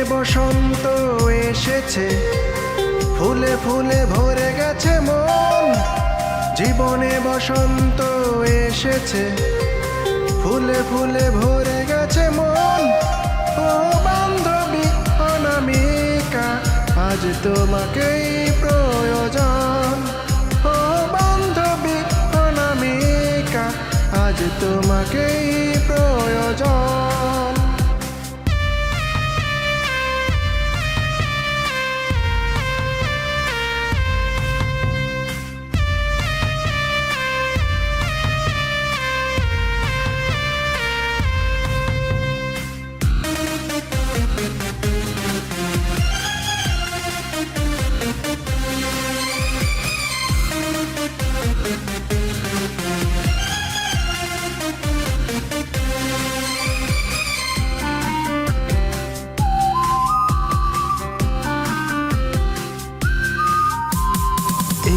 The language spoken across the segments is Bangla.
বসন্ত এসেছে, ফুলে ফুলে ভরে গেছে মন। জীবনে বসন্ত এসেছে, ফুলে ফুলে ভরে গেছে মন। ও বান্ধবী অনামিকা, আজ তোমাকেই প্রয়োজন। ও বান্ধবী অনামিকা, আজ তোমাকেই প্রয়োজন।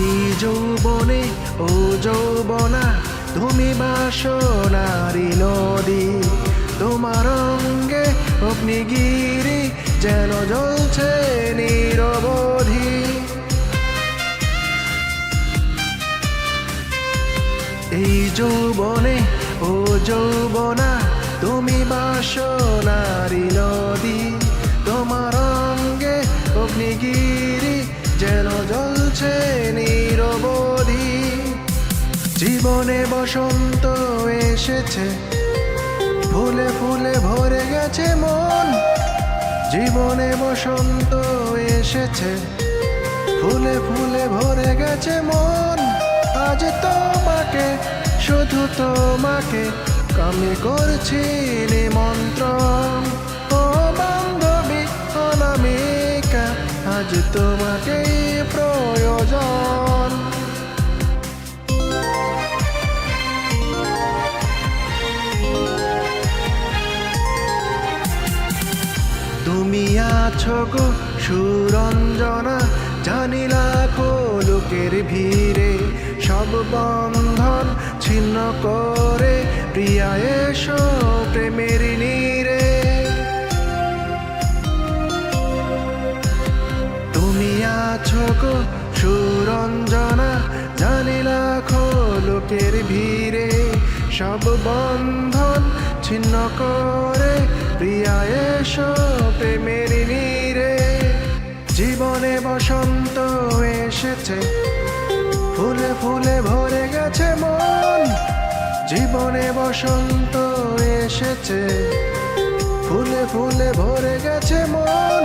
এই যৌবনে ও যৌবনা, তুমি বাসনারি নদী। তোমার অঙ্গে অগ্নিগিরি যেন জ্বলছে নিরবধি। এই যৌবনে ও যৌবনা, তুমি বাসনারি নদী। তোমার অঙ্গে অগ্নিগিরি যেন জ্বলছে নিরবধি। জীবনে বসন্ত এসেছে, ফুলে ফুলে ভরে গেছে মন। জীবনে বসন্ত এসেছে, ফুলে ফুলে ভরে গেছে মন। আজ তোমাকে, শুধু তোমাকে আমি করছি নিমন্ত্রণ। ও বান্ধবী অনামিকা, আজ তোমাকেই প্রয়োজন। তুমি আছো গো সুরঞ্জনা, জানি লাখো লোকের ভিড়ে। সব বন্ধন ছিন্ন করে প্রিয়া এসো প্রেমের নীরে। তুমি আছো গো সুরঞ্জনা, জানি লাখো লোকের ভিড়ে। সব বন্ধন ছিন্ন করে প্রিয়া এসো প্রেমের নীরে। জীবনে বসন্ত এসেছে, ফুলে ফুলে ভরে গেছে মন। জীবনে বসন্ত এসেছে, ফুলে ফুলে ভরে গেছে মন।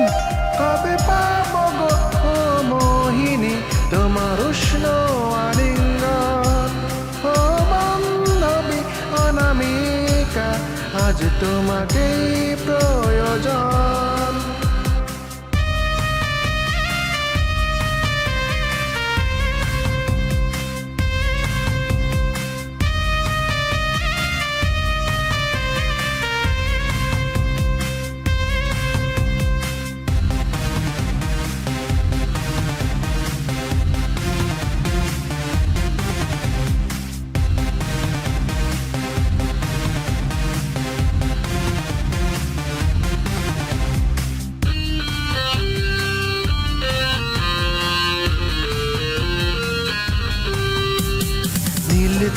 কবে পাবো গো ও মোহিনী তোমার উষ্ণ আলিঙ্গন। ও বান্ধবী অনামিকা, আজ তোমাকেই প্রয়োজন।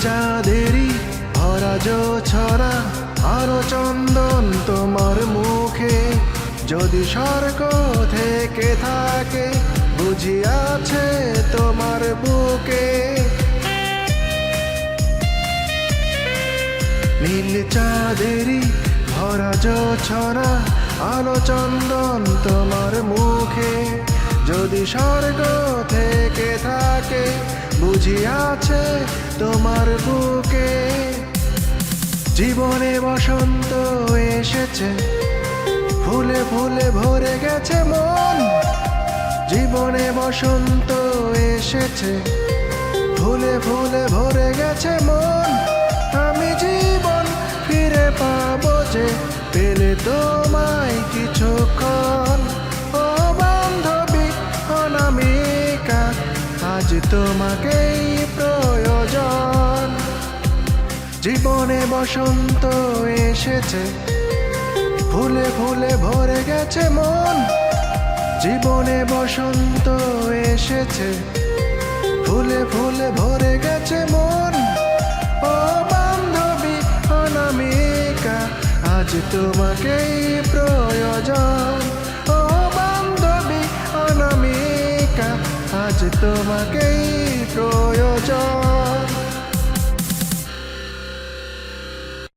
চাঁদেরই ভরা জোছনা, আরো চন্দন তোমার মুখে। যদি স্বর্গ থেকে থাকে, বুঝি আছে তোমার বুকে। নীল চাঁদেরই ভরা জোছনা, আলো চন্দন তোমার মুখে। যদি স্বর্গ থেকে থাকে, বুঝি আছে তোমার বুকে। জীবনে বসন্ত এসেছে, ফুলে ফুলে ভরে গেছে মন। জীবনে বসন্ত এসেছে, ফুলে ফুলে ভরে গেছে মন। আমি জীবন ফিরে পাবো যে, পেলে তোমায় কিছুক্ষণ। ও বান্ধবী অনামিকা, আজ তোমাকেই প্রয়োজন। জীবনে বসন্ত এসেছে, ফুলে ফুলে ভরে গেছে মন, জীবনে বসন্ত এসেছে, ফুলে ফুলে ভরে গেছে মন। ও বান্ধবী অনামিকা, আজ তোমাকেই প্রয়োজন। ও বান্ধবী অনামিকা, আজ তোমাকেই প্রয়োজন।